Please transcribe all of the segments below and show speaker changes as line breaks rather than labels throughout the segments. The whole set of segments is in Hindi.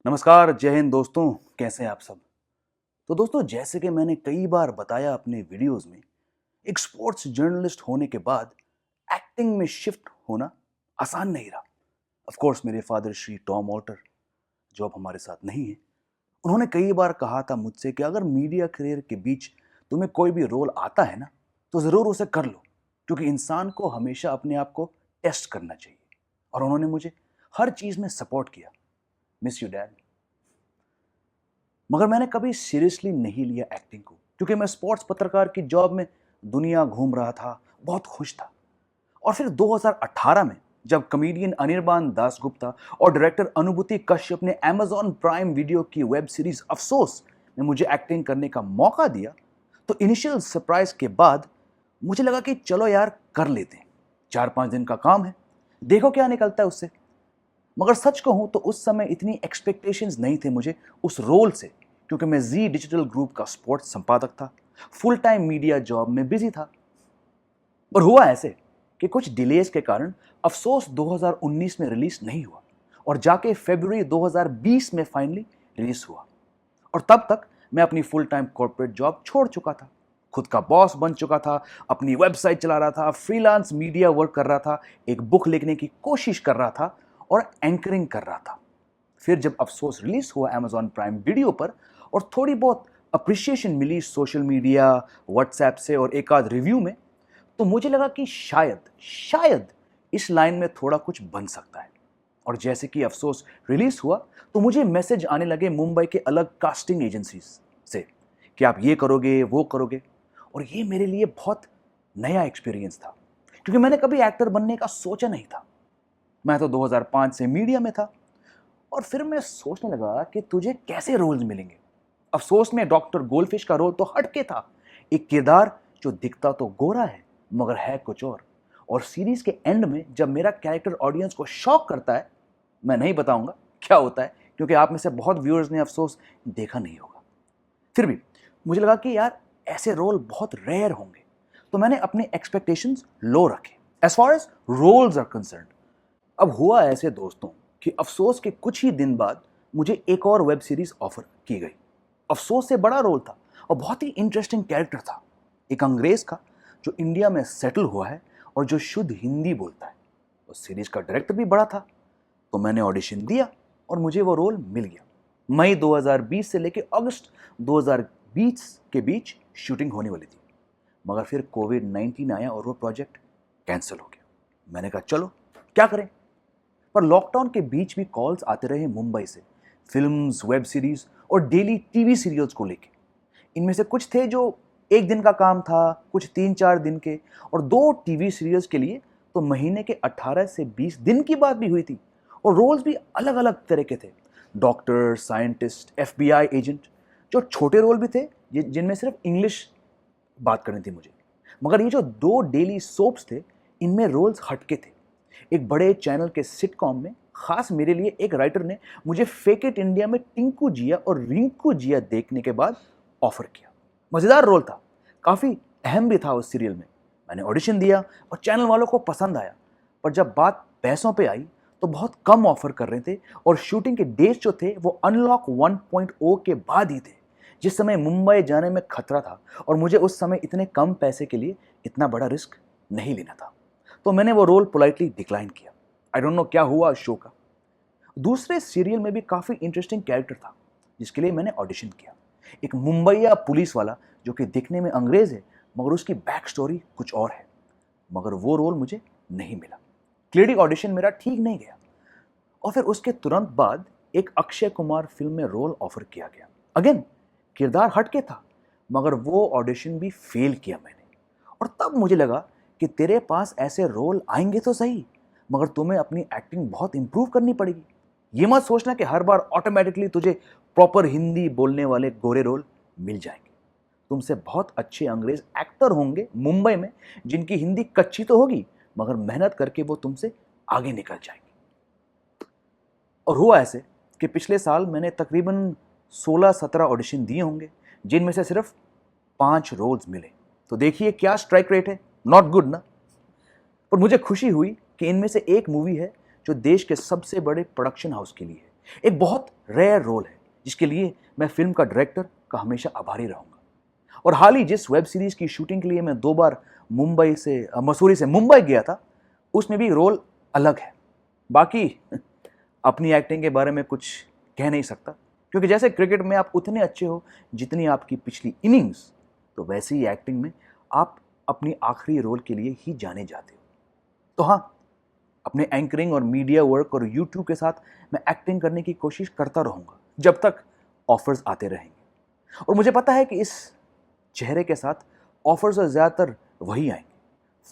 नमस्कार, जय हिंद दोस्तों। कैसे हैं आप सब? तो दोस्तों, जैसे कि मैंने कई बार बताया अपने वीडियोस में, एक स्पोर्ट्स जर्नलिस्ट होने के बाद एक्टिंग में शिफ्ट होना आसान नहीं रहा। ऑफ कोर्स मेरे फादर श्री टॉम ऑल्टर, जो अब हमारे साथ नहीं है, उन्होंने कई बार कहा था मुझसे कि अगर मीडिया करियर के बीच तुम्हें कोई भी रोल आता है ना, तो ज़रूर उसे कर लो, क्योंकि इंसान को हमेशा अपने आप को टेस्ट करना चाहिए। और उन्होंने मुझे हर चीज़ में सपोर्ट किया। Miss you dad. मगर मैंने कभी सीरियसली नहीं लिया एक्टिंग को, क्योंकि मैं स्पोर्ट्स पत्रकार की जॉब में दुनिया घूम रहा था, बहुत खुश था। और फिर 2018 में जब कॉमेडियन अनिर्बान दासगुप्ता और डायरेक्टर अनुभूति कश्यप ने अमेज़न प्राइम वीडियो की वेब सीरीज अफसोस में मुझे एक्टिंग करने का मौका दिया, तो इनिशियल सरप्राइज के बाद मुझे लगा कि चलो यार कर लेते हैं, 4-5 दिन का काम है, देखो क्या निकलता है उससे। मगर सच कहूं तो उस समय इतनी एक्सपेक्टेशंस नहीं थे मुझे उस रोल से, क्योंकि मैं जी डिजिटल ग्रुप का स्पोर्ट्स संपादक था, फुल टाइम मीडिया जॉब में बिजी था। और हुआ ऐसे कि कुछ डिलेज के कारण अफसोस 2019 में रिलीज नहीं हुआ, और जाके फरवरी 2020 में फाइनली रिलीज हुआ। और तब तक मैं अपनी फुल टाइम कॉर्पोरेट जॉब छोड़ चुका था, खुद का बॉस बन चुका था, अपनी वेबसाइट चला रहा था, फ्रीलांस मीडिया वर्क कर रहा था, एक बुक लिखने की कोशिश कर रहा था और एंकरिंग कर रहा था। फिर जब अफसोस रिलीज हुआ अमेज़न प्राइम वीडियो पर, और थोड़ी बहुत अप्रिसिएशन मिली सोशल मीडिया, व्हाट्सएप से और एक आध रिव्यू में, तो मुझे लगा कि शायद शायद इस लाइन में थोड़ा कुछ बन सकता है। और जैसे कि अफसोस रिलीज हुआ, तो मुझे मैसेज आने लगे मुंबई के अलग कास्टिंग एजेंसीज से कि आप ये करोगे, वो करोगे। और ये मेरे लिए बहुत नया एक्सपीरियंस था, क्योंकि मैंने कभी एक्टर बनने का सोचा नहीं था। मैं तो 2005 से मीडिया में था। और फिर मैं सोचने लगा कि तुझे कैसे रोल्स मिलेंगे। अफसोस में डॉक्टर गोल्डफिश का रोल तो हटके था, एक किरदार जो दिखता तो गोरा है मगर है कुछ और सीरीज के एंड में जब मेरा कैरेक्टर ऑडियंस को शॉक करता है, मैं नहीं बताऊंगा क्या होता है, क्योंकि आप में से बहुत व्यूअर्स ने अफसोस देखा नहीं होगा। फिर भी मुझे लगा कि यार ऐसे रोल बहुत रेयर होंगे, तो मैंने अपने एक्सपेक्टेशंस लो रखे as far as roles are concern. अब हुआ ऐसे दोस्तों कि अफसोस के कुछ ही दिन बाद मुझे एक और वेब सीरीज ऑफर की गई। अफसोस से बड़ा रोल था और बहुत ही इंटरेस्टिंग कैरेक्टर था, एक अंग्रेज का जो इंडिया में सेटल हुआ है और जो शुद्ध हिंदी बोलता है। उस सीरीज का डायरेक्टर भी बड़ा था, तो मैंने ऑडिशन दिया और मुझे वो रोल मिल गया। मई 2020 से लेकर अगस्त 2020 के बीच शूटिंग होने वाली थी, मगर फिर कोविड-19 आया और वो प्रोजेक्ट कैंसिल हो गया। मैंने कहा चलो क्या करें। पर लॉकडाउन के बीच भी कॉल्स आते रहे मुंबई से, फिल्म्स, वेब सीरीज और डेली टीवी सीरियल्स को लेके। इनमें से कुछ थे जो एक दिन का काम था, कुछ 3-4 दिन के, और 2 टीवी सीरियल्स के लिए तो महीने के 18 से 20 दिन की बात भी हुई थी। और रोल्स भी अलग अलग तरह के थे, डॉक्टर, साइंटिस्ट, एफबीआई एजेंट। जो छोटे रोल भी थे जिनमें सिर्फ इंग्लिश बात करनी थी मुझे। मगर ये जो 2 डेली सोप्स थे, इनमें रोल्स हटके थे। एक बड़े चैनल के सिटकॉम में खास मेरे लिए एक राइटर ने मुझे फेक इट इंडिया में टिंकू जिया और रिंकू जिया देखने के बाद ऑफर किया। मजेदार रोल था, काफी अहम भी था उस सीरियल में। मैंने ऑडिशन दिया और चैनल वालों को पसंद आया। पर जब बात पैसों पे आई तो बहुत कम ऑफर कर रहे थे, और शूटिंग के डेट्स जो थे वो अनलॉक 1.0 के बाद ही थे, जिस समय मुंबई जाने में खतरा था और मुझे उस समय इतने कम पैसे के लिए इतना बड़ा रिस्क नहीं लेना था। तो मैंने वो रोल पोलाइटली डिक्लाइन किया। आई डोंट नो क्या हुआ उस शो का। दूसरे सीरियल में भी काफ़ी इंटरेस्टिंग कैरेक्टर था जिसके लिए मैंने ऑडिशन किया, एक मुंबईया पुलिस वाला जो कि दिखने में अंग्रेज है मगर उसकी बैक स्टोरी कुछ और है। मगर वो रोल मुझे नहीं मिला। क्लियरली ऑडिशन मेरा ठीक नहीं गया। और फिर उसके तुरंत बाद एक अक्षय कुमार फिल्म में रोल ऑफर किया गया। अगेन किरदार हटके था, मगर वो ऑडिशन भी फेल किया मैंने। और तब मुझे लगा कि तेरे पास ऐसे रोल आएंगे तो सही, मगर तुम्हें अपनी एक्टिंग बहुत इंप्रूव करनी पड़ेगी। ये मत सोचना कि हर बार ऑटोमेटिकली तुझे प्रॉपर हिंदी बोलने वाले गोरे रोल मिल जाएंगे। तुमसे बहुत अच्छे अंग्रेज एक्टर होंगे मुंबई में जिनकी हिंदी कच्ची तो होगी, मगर मेहनत करके वो तुमसे आगे निकल जाएंगे। और हुआ ऐसे कि पिछले साल मैंने तकरीबन 16-17 ऑडिशन दिए होंगे, जिनमें से सिर्फ 5 रोल्स मिले। तो देखिए क्या स्ट्राइक रेट है, नॉट गुड ना। पर मुझे खुशी हुई कि इनमें से एक मूवी है जो देश के सबसे बड़े प्रोडक्शन हाउस के लिए है, एक बहुत रेयर रोल है जिसके लिए मैं फिल्म का डायरेक्टर का हमेशा आभारी रहूंगा। और हाल ही जिस वेब सीरीज की शूटिंग के लिए मैं 2 बार मसूरी से मुंबई गया था, उसमें भी रोल अलग है। बाकी अपनी एक्टिंग के बारे में कुछ कह नहीं सकता, क्योंकि जैसे क्रिकेट में आप उतने अच्छे हो जितनी आपकी पिछली इनिंग्स, तो वैसे ही एक्टिंग में आप अपनी आखिरी रोल के लिए ही जाने जाते हो। तो हाँ, अपने एंकरिंग और मीडिया वर्क और यूट्यूब के साथ मैं एक्टिंग करने की कोशिश करता रहूंगा जब तक ऑफर्स आते रहेंगे। और मुझे पता है कि इस चेहरे के साथ ऑफर्स ज़्यादातर वही आएंगे,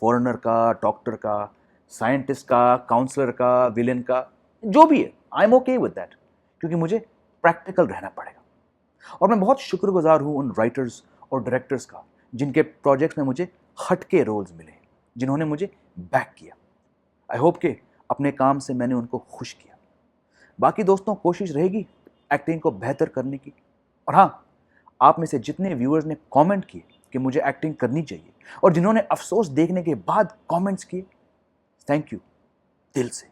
फॉरेनर का, डॉक्टर का, साइंटिस्ट का, काउंसलर का, विलेन का, जो भी है। I am okay with that, क्योंकि मुझे प्रैक्टिकल रहना पड़ेगा। और मैं बहुत शुक्रगुजार हूँ उन राइटर्स और डायरेक्टर्स का जिनके प्रोजेक्ट्स में मुझे हटके रोल्स मिले, जिन्होंने मुझे बैक किया। आई होप कि अपने काम से मैंने उनको खुश किया। बाकी दोस्तों, कोशिश रहेगी एक्टिंग को बेहतर करने की। और हाँ, आप में से जितने व्यूअर्स ने कमेंट किए कि मुझे एक्टिंग करनी चाहिए और जिन्होंने अफसोस देखने के बाद कमेंट्स किए, थैंक यू दिल से।